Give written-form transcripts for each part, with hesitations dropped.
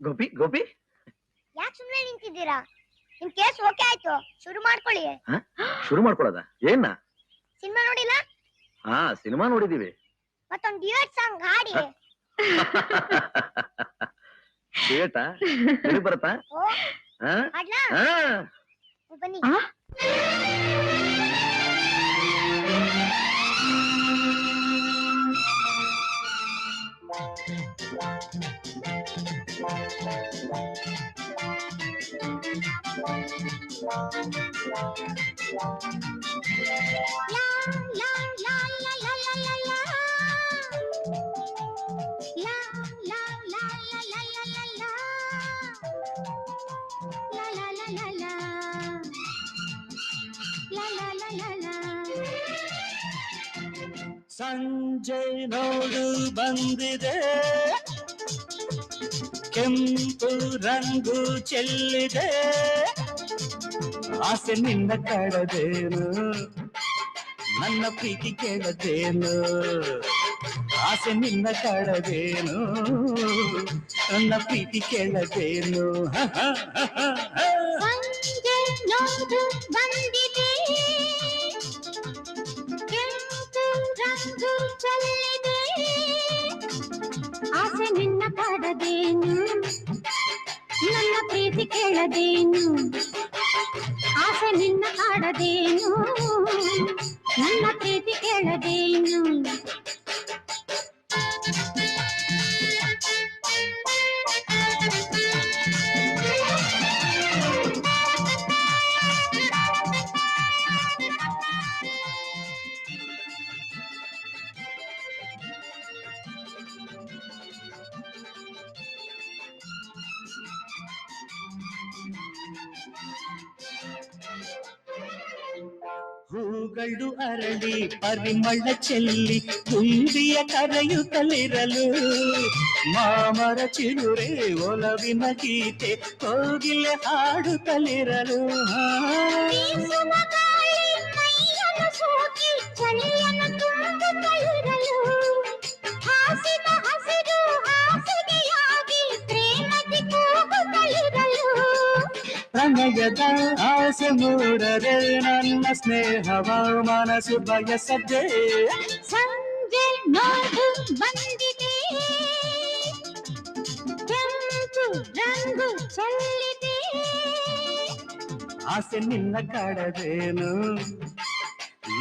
ಗೋಪಿ ಗೋಪಿ ಯಾಕೆ ಸುಮ್ಮನೆ ನಿಂತಿದ್ದೀರಾ? ನಿಮ್ ಕೇಸ್ ಓಕೆ ಆಯ್ತು, ಶುರು ಮಾಡ್ಕೊಳ್ಳಿ. ಶುರು ಮಾಡ್ಕೊಳ್ಳೋದ? ಏನ? ಸಿನಿಮಾ ನೋಡಿಲ್ಲ? ಹಾ, ಸಿನಿಮಾ ನೋಡಿದೀವಿ. ಮತ್ತೊಂದು ಡ್ಯೂಯೆಟ್ ಸಾಂಗ್ ಹಾಡಿ. ಡ್ಯೂಯೆಟ್ ಬರುತ್ತಾ? ಹಾಡ್ಲಾ? ಬನ್ನಿ. ಸಂಜೆ ನೋಡು ಬಂದಿದೆ, ಕೆಂಪು ರಂಗು ಚೆಲ್ಲಿದೆ, ಆಸೆ ನಿನ್ನ ಕಾಡದೇನು, ನನ್ನ ಪ್ರೀತಿ ಕೇಳದೇನು, ಆಸೆ ನಿನ್ನ ಕಾಡದೇನು, ನನ್ನ ಪ್ರೀತಿ ಕೇಳದೇನು. ಸಂಜೆ ನೋಡು ಬಂದಿದೆ, ರಂಗು ಚೆಲ್ಲಿದೆ, ಆಸೆ ನಿನ್ನ ಕಾಡದೇನು, ನನ್ನ ಪ್ರೀತಿ ಕೇಳದೇನು, ಆಸೆ ನಿನ್ನ ಕಾಡದೇನು, ನನ್ನ ಪ್ರೀತಿ ಕೇಳದೇನು. ಹೂಗಳು ಅರಳಿ ಪರಿಮಳ ಚೆಲ್ಲಿ ತುಂಬಿಯ ಕರೆಯುತ್ತಲಿರಲು, ಮಾಮರ ಚಿಗುರೆ ಒಲವಿನ ಗೀತೆ ಕೋಗಿಲೆ ಹಾಡುತ್ತಲಿರಲು, ಪ್ರಣಯದ ಆಸೆ ಮೂಡರೆ ನನ್ನ ಸ್ನೇಹವ ಮನಸ್ಸು ಬಯಸದೆ. ಸಂಜೆ ನೋಡು ಬಂದಿದೆ, ಕೆಂಪು ರಂಗು ಚೆಲ್ಲಿದೆ, ಆಸೆ ನಿನ್ನ ಕಾಡದೇನು,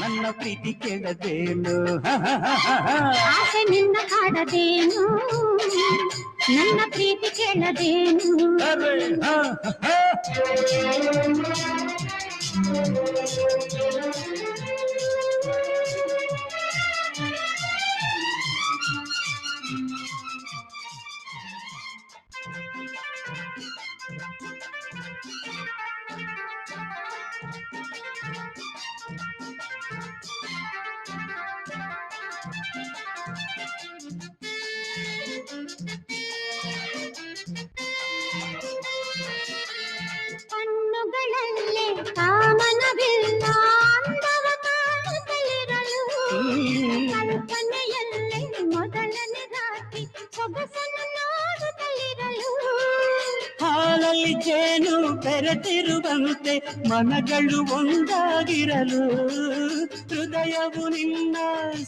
ನನ್ನ ಪ್ರೀತಿ ಕೇಳದೇನು, ಆಸೆ ನಿನ್ನ ಕಾಡದೇನು, ನನ್ನ ಪ್ರೀತಿ ಕೇಳದೇನು. ಕಣ್ಣುಗಳಲ್ಲೇ ಕಾಮನವಿಲ್ಲ, ಅಂದವ ಕಾಣುತ್ತಲಿರಲು, ಕಲ್ಪನೆಯಲ್ಲೇ ಮೊದಲನೇ ರಾತ್ರಿ ಸೊಗಸನ್ನು ನೋಡುತ್ತಲಿರಲು, ಹಾಲಲ್ಲಿ ಜೇನು ಬೆರೆತಿರುವಂತೆ ಮನಗಳು ಒಂದಾಗಿರಲು, ಹೃದಯವು ನಿನ್ನ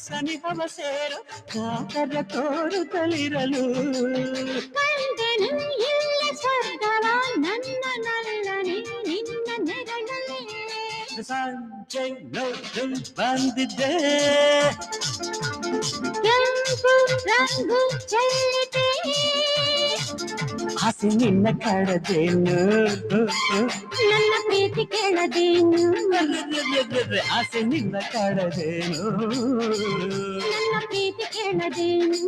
ಸನಿಹವ ಸೇರು ಕಾತರ ತೋರುತ್ತಲಿರಲು, ಕಂಡೆನು ಇಲ್ಲ ಸ್ವರ್ಗವ ನನ್ನ ನಲ್ಲನೆ ನಿನ್ನ ನೆರಳಲ್ಲಿ. ಸಂಜೆ ನೋಡು ಬಂದಿದೆ, ಕೆಂಪು ರಂಗು ಚೆಲ್ಲಿದೆ, ಆಸೆ ನಿನ್ನ ಕಾಡದೇನು, ನನ್ನ ಪ್ರೀತಿ ಕೇಳದೇನು, ಆಸೆ ನಿನ್ನ ಕಾಡದೇನು, ನನ್ನ ಪ್ರೀತಿ ಕೇಳದೇನು.